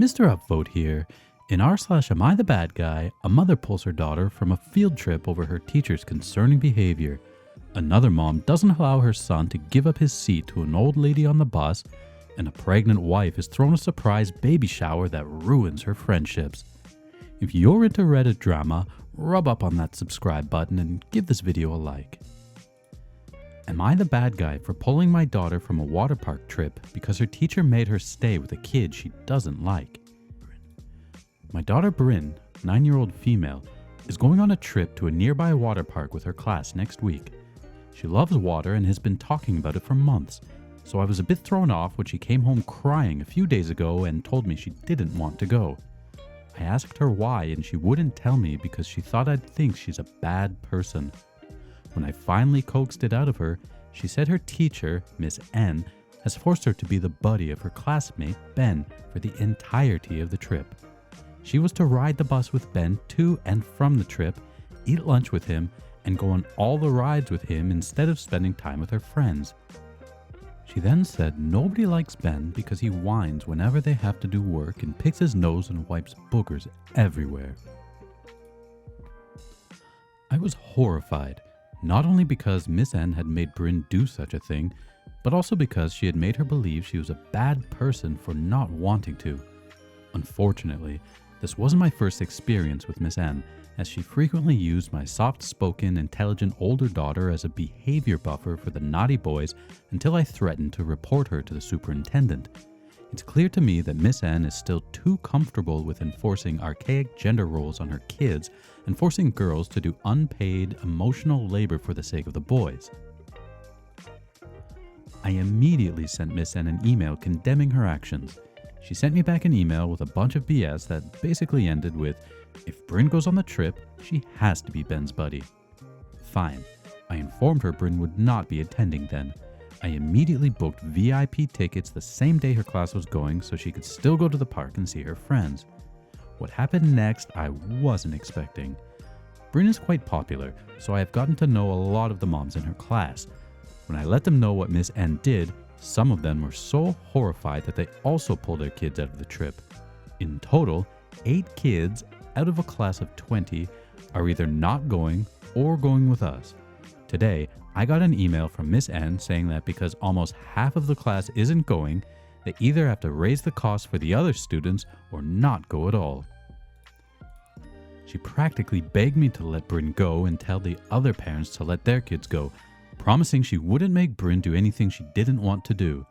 Mr. Upvote here. In r/Am I the Bad Guy, a mother pulls her daughter from a field trip over her teacher's concerning behavior. Another mom doesn't allow her son to give up his seat to an old lady on the bus, and a pregnant wife is thrown a surprise baby shower that ruins her friendships. If you're into Reddit drama, rub up on that subscribe button and give this video a like. Am I the bad guy for pulling my daughter from a water park trip because her teacher made her stay with a kid she doesn't like? My daughter Bryn, 9-year-old female, is going on a trip to a nearby water park with her class next week. She loves water and has been talking about it for months, so I was a bit thrown off when she came home crying a few days ago and told me she didn't want to go. I asked her why and she wouldn't tell me because she thought I'd think she's a bad person. When I finally coaxed it out of her, she said her teacher, Miss N, has forced her to be the buddy of her classmate, Ben, for the entirety of the trip. She was to ride the bus with Ben to and from the trip, eat lunch with him, and go on all the rides with him instead of spending time with her friends. She then said nobody likes Ben because he whines whenever they have to do work and picks his nose and wipes boogers everywhere. I was horrified. Not only because Miss N had made Bryn do such a thing, but also because she had made her believe she was a bad person for not wanting to. Unfortunately, this wasn't my first experience with Miss N, as she frequently used my soft-spoken, intelligent older daughter as a behavior buffer for the naughty boys until I threatened to report her to the superintendent. It's clear to me that Miss N is still too comfortable with enforcing archaic gender roles on her kids and forcing girls to do unpaid, emotional labor for the sake of the boys. I immediately sent Miss N an email condemning her actions. She sent me back an email with a bunch of BS that basically ended with, if Bryn goes on the trip, she has to be Ben's buddy. Fine. I informed her Bryn would not be attending then. I immediately booked VIP tickets the same day her class was going so she could still go to the park and see her friends. What happened next, I wasn't expecting. Bryn is quite popular, so I have gotten to know a lot of the moms in her class. When I let them know what Miss N did, some of them were so horrified that they also pulled their kids out of the trip. In total, 8 kids out of a class of 20 are either not going or going with us. Today, I got an email from Miss N saying that because almost half of the class isn't going, they either have to raise the cost for the other students or not go at all. She practically begged me to let Bryn go and tell the other parents to let their kids go, promising she wouldn't make Bryn do anything she didn't want to do.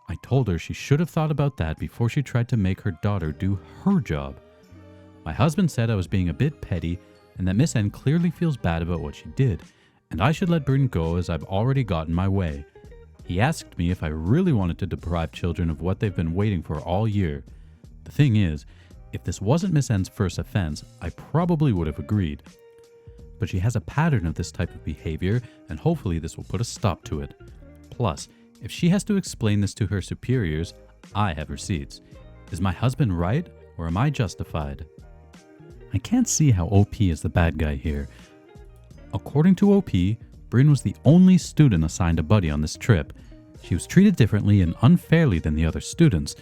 I told her she should have thought about that before she tried to make her daughter do her job. My husband said I was being a bit petty and that Miss N clearly feels bad about what she did, and I should let Bryn go as I've already gotten my way. He asked me if I really wanted to deprive children of what they've been waiting for all year. The thing is, if this wasn't Miss N's first offense, I probably would have agreed. But she has a pattern of this type of behavior, and hopefully this will put a stop to it. Plus, if she has to explain this to her superiors, I have receipts. Is my husband right, or am I justified? I can't see how OP is the bad guy here. According to OP, Bryn was the only student assigned a buddy on this trip. She was treated differently and unfairly than the other students.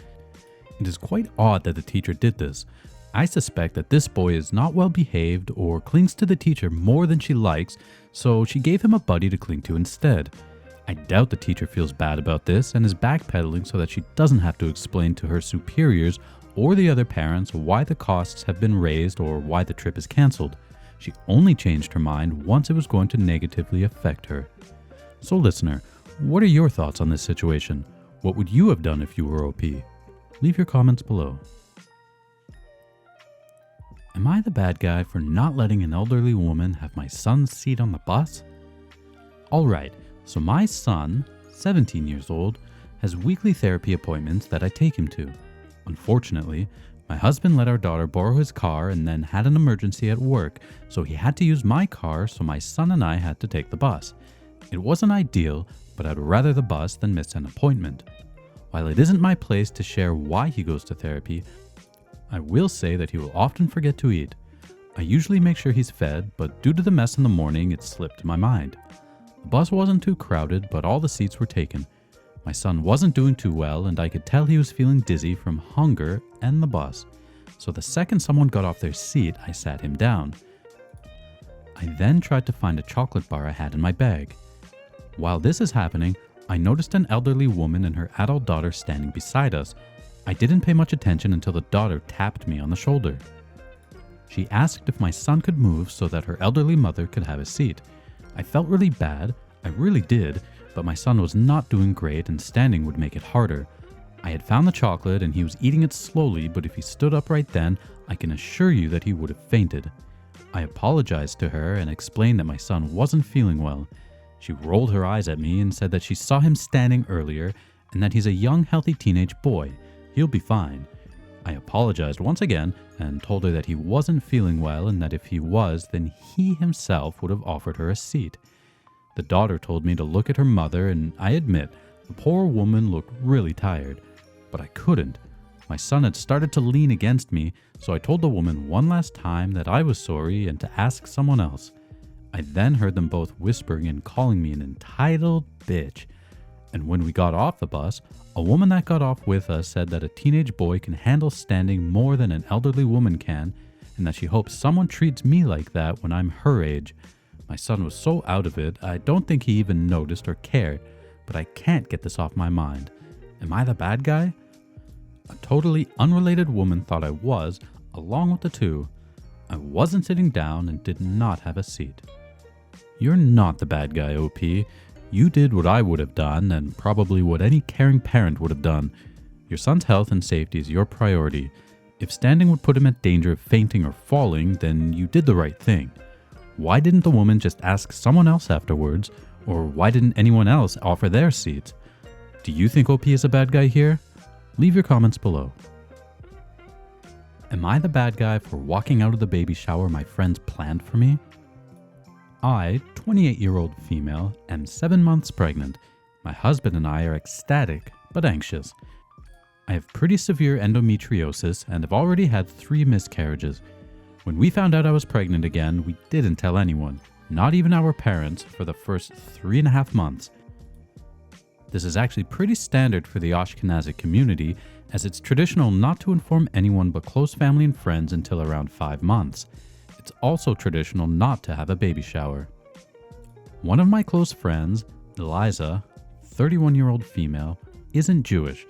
It is quite odd that the teacher did this. I suspect that this boy is not well behaved or clings to the teacher more than she likes, so she gave him a buddy to cling to instead. I doubt the teacher feels bad about this and is backpedaling so that she doesn't have to explain to her superiors or the other parents why the costs have been raised or why the trip is cancelled. She only changed her mind once it was going to negatively affect her. So listener, what are your thoughts on this situation? What would you have done if you were OP? Leave your comments below. Am I the bad guy for not letting an elderly woman have my son's seat on the bus? Alright, so my son, 17 years old, has weekly therapy appointments that I take him to. Unfortunately, my husband let our daughter borrow his car and then had an emergency at work, so he had to use my car, so my son and I had to take the bus. It wasn't ideal, but I'd rather the bus than miss an appointment. While it isn't my place to share why he goes to therapy, I will say that he will often forget to eat. I usually make sure he's fed, but due to the mess in the morning, it slipped my mind. The bus wasn't too crowded, but all the seats were taken. My son wasn't doing too well, and I could tell he was feeling dizzy from hunger and the bus. So the second someone got off their seat, I sat him down. I then tried to find a chocolate bar I had in my bag. While this is happening, I noticed an elderly woman and her adult daughter standing beside us. I didn't pay much attention until the daughter tapped me on the shoulder. She asked if my son could move so that her elderly mother could have a seat. I felt really bad, I really did, but my son was not doing great and standing would make it harder. I had found the chocolate and he was eating it slowly, but if he stood up right then, I can assure you that he would have fainted. I apologized to her and explained that my son wasn't feeling well. She rolled her eyes at me and said that she saw him standing earlier and that he's a young, healthy teenage boy. He'll be fine. I apologized once again and told her that he wasn't feeling well and that if he was, then he himself would have offered her a seat. The daughter told me to look at her mother, and I admit, the poor woman looked really tired. But I couldn't. My son had started to lean against me, so I told the woman one last time that I was sorry and to ask someone else. I then heard them both whispering and calling me an entitled bitch. And when we got off the bus, a woman that got off with us said that a teenage boy can handle standing more than an elderly woman can, and that she hopes someone treats me like that when I'm her age. My son was so out of it, I don't think he even noticed or cared, but I can't get this off my mind. Am I the bad guy? A totally unrelated woman thought I was, along with the two. I wasn't sitting down and did not have a seat. You're not the bad guy, OP. You did what I would have done, and probably what any caring parent would have done. Your son's health and safety is your priority. If standing would put him at danger of fainting or falling, then you did the right thing. Why didn't the woman just ask someone else afterwards? Or why didn't anyone else offer their seats? Do you think OP is a bad guy here? Leave your comments below. Am I the bad guy for walking out of the baby shower my friends planned for me? I, 28-year-old female, am 7 months pregnant. My husband and I are ecstatic, but anxious. I have pretty severe endometriosis and have already had 3 miscarriages. When we found out I was pregnant again, we didn't tell anyone, not even our parents, for the first 3.5 months. This is actually pretty standard for the Ashkenazi community, as it's traditional not to inform anyone but close family and friends until around 5 months. It's also traditional not to have a baby shower. One of my close friends, Eliza, 31-year-old female, isn't Jewish.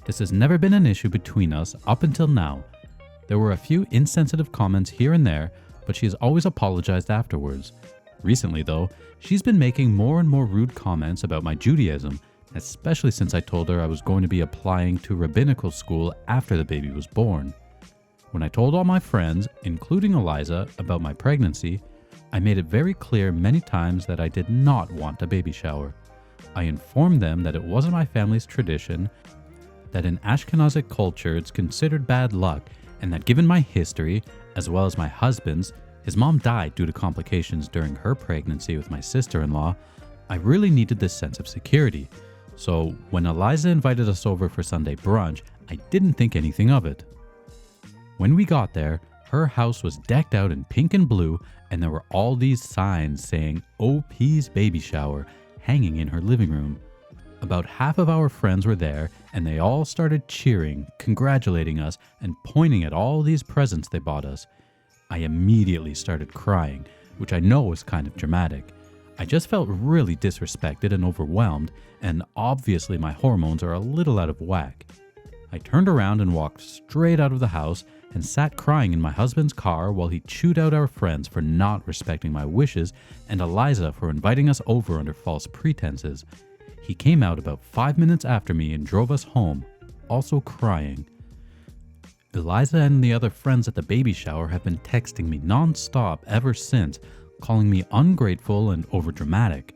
This has never been an issue between us up until now. There were a few insensitive comments here and there, but she has always apologized afterwards. Recently though, she's been making more and more rude comments about my Judaism, especially since I told her I was going to be applying to rabbinical school after the baby was born. When I told all my friends, including Eliza, about my pregnancy, I made it very clear many times that I did not want a baby shower. I informed them that it wasn't my family's tradition, that in Ashkenazic culture it's considered bad luck, and that given my history, as well as my husband's, his mom died due to complications during her pregnancy with my sister-in-law, I really needed this sense of security. So when Eliza invited us over for Sunday brunch, I didn't think anything of it. When we got there, her house was decked out in pink and blue, and there were all these signs saying OP's baby shower hanging in her living room. About half of our friends were there, and they all started cheering, congratulating us, and pointing at all these presents they bought us. I immediately started crying, which I know was kind of dramatic. I just felt really disrespected and overwhelmed, and obviously my hormones are a little out of whack. I turned around and walked straight out of the house and sat crying in my husband's car while he chewed out our friends for not respecting my wishes and Eliza for inviting us over under false pretenses. He came out about 5 minutes after me and drove us home, also crying. Eliza and the other friends at the baby shower have been texting me non-stop ever since, calling me ungrateful and overdramatic.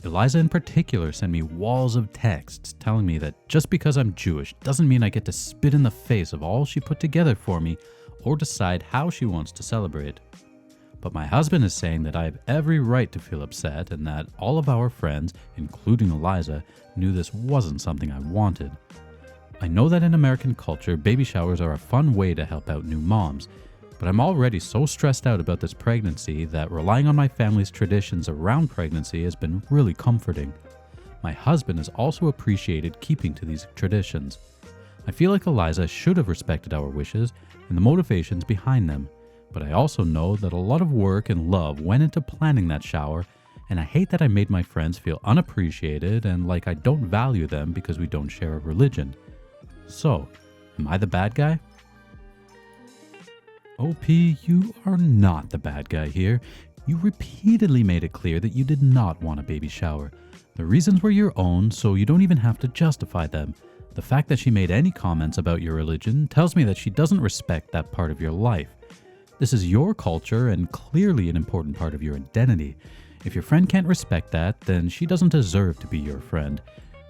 Eliza in particular sent me walls of texts telling me that just because I'm Jewish doesn't mean I get to spit in the face of all she put together for me or decide how she wants to celebrate. But my husband is saying that I have every right to feel upset and that all of our friends, including Eliza, knew this wasn't something I wanted. I know that in American culture, baby showers are a fun way to help out new moms, but I'm already so stressed out about this pregnancy that relying on my family's traditions around pregnancy has been really comforting. My husband has also appreciated keeping to these traditions. I feel like Eliza should have respected our wishes and the motivations behind them, but I also know that a lot of work and love went into planning that shower, and I hate that I made my friends feel unappreciated and like I don't value them because we don't share a religion. So, am I the bad guy? OP, you are not the bad guy here. You repeatedly made it clear that you did not want a baby shower. The reasons were your own, so you don't even have to justify them. The fact that she made any comments about your religion tells me that she doesn't respect that part of your life. This is your culture and clearly an important part of your identity. If your friend can't respect that, then she doesn't deserve to be your friend.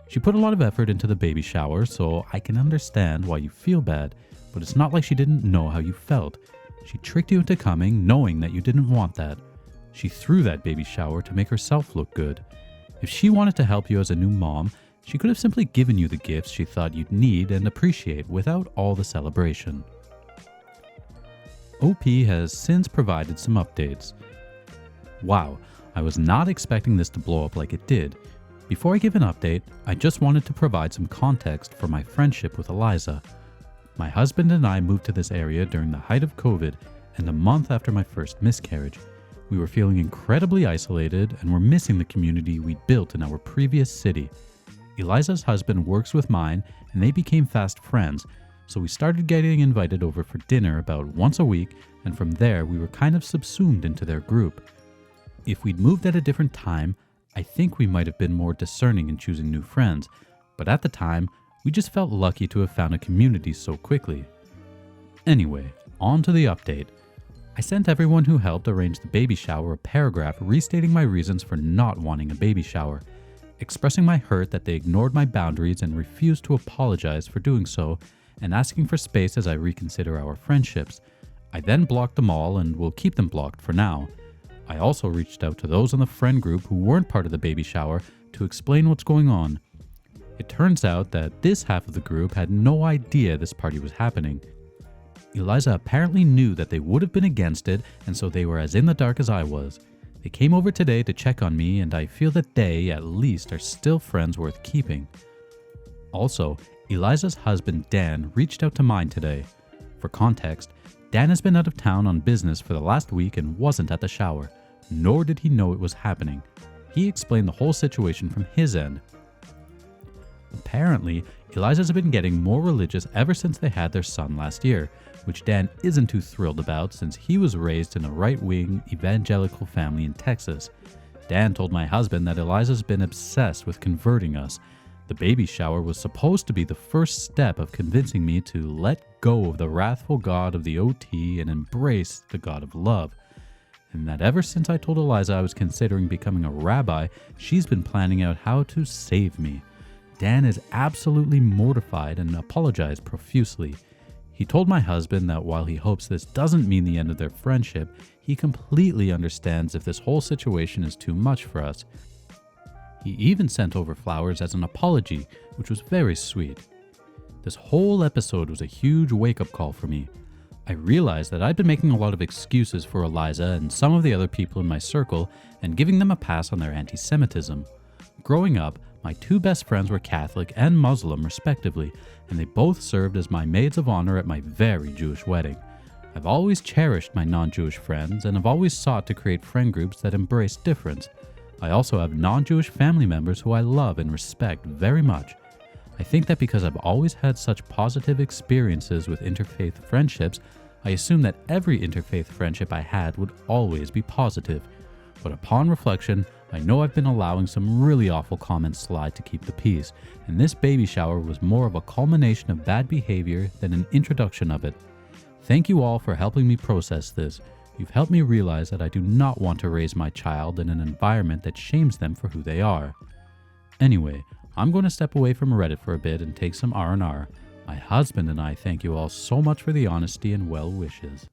She put a lot of effort into the baby shower, so I can understand why you feel bad, but it's not like she didn't know how you felt. She tricked you into coming knowing that you didn't want that. She threw that baby shower to make herself look good. If she wanted to help you as a new mom, she could have simply given you the gifts she thought you'd need and appreciate without all the celebration. OP has since provided some updates. Wow, I was not expecting this to blow up like it did. Before I give an update, I just wanted to provide some context for my friendship with Eliza. My husband and I moved to this area during the height of COVID and a month after my first miscarriage. We were feeling incredibly isolated and were missing the community we'd built in our previous city. Eliza's husband works with mine and they became fast friends, so we started getting invited over for dinner about once a week, and from there we were kind of subsumed into their group. If we'd moved at a different time, I think we might have been more discerning in choosing new friends, but at the time, we just felt lucky to have found a community so quickly. Anyway, on to the update. I sent everyone who helped arrange the baby shower a paragraph restating my reasons for not wanting a baby shower, expressing my hurt that they ignored my boundaries and refused to apologize for doing so, and asking for space as I reconsider our friendships. I then blocked them all and will keep them blocked for now. I also reached out to those in the friend group who weren't part of the baby shower to explain what's going on. It turns out that this half of the group had no idea this party was happening. Eliza apparently knew that they would have been against it, and so they were as in the dark as I was. They came over today to check on me, and I feel that they, at least, are still friends worth keeping. Also, Eliza's husband Dan reached out to mine today. For context, Dan has been out of town on business for the last week and wasn't at the shower, nor did he know it was happening. He explained the whole situation from his end. Apparently, Eliza's been getting more religious ever since they had their son last year, which Dan isn't too thrilled about since he was raised in a right-wing evangelical family in Texas. Dan told my husband that Eliza's been obsessed with converting us. The baby shower was supposed to be the first step of convincing me to let go of the wrathful God of the OT and embrace the God of love. And that ever since I told Eliza I was considering becoming a rabbi, she's been planning out how to save me. Dan is absolutely mortified and apologized profusely. He told my husband that while he hopes this doesn't mean the end of their friendship, he completely understands if this whole situation is too much for us. He even sent over flowers as an apology, which was very sweet. This whole episode was a huge wake-up call for me. I realized that I'd been making a lot of excuses for Eliza and some of the other people in my circle and giving them a pass on their anti-Semitism. Growing up, my two best friends were Catholic and Muslim respectively, and they both served as my maids of honor at my very Jewish wedding. I've always cherished my non-Jewish friends and have always sought to create friend groups that embrace difference. I also have non-Jewish family members who I love and respect very much. I think that because I've always had such positive experiences with interfaith friendships, I assume that every interfaith friendship I had would always be positive. But upon reflection, I know I've been allowing some really awful comments slide to keep the peace, and this baby shower was more of a culmination of bad behavior than an introduction of it. Thank you all for helping me process this. You've helped me realize that I do not want to raise my child in an environment that shames them for who they are. Anyway, I'm going to step away from Reddit for a bit and take some R&R. My husband and I thank you all so much for the honesty and well wishes.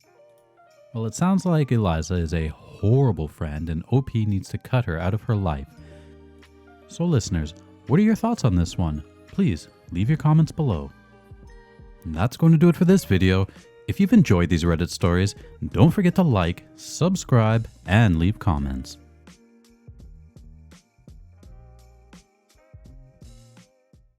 Well, it sounds like Eliza is a horrible friend and OP needs to cut her out of her life. So listeners, what are your thoughts on this one? Please leave your comments below. And that's going to do it for this video. If you've enjoyed these Reddit stories, don't forget to like, subscribe, and leave comments.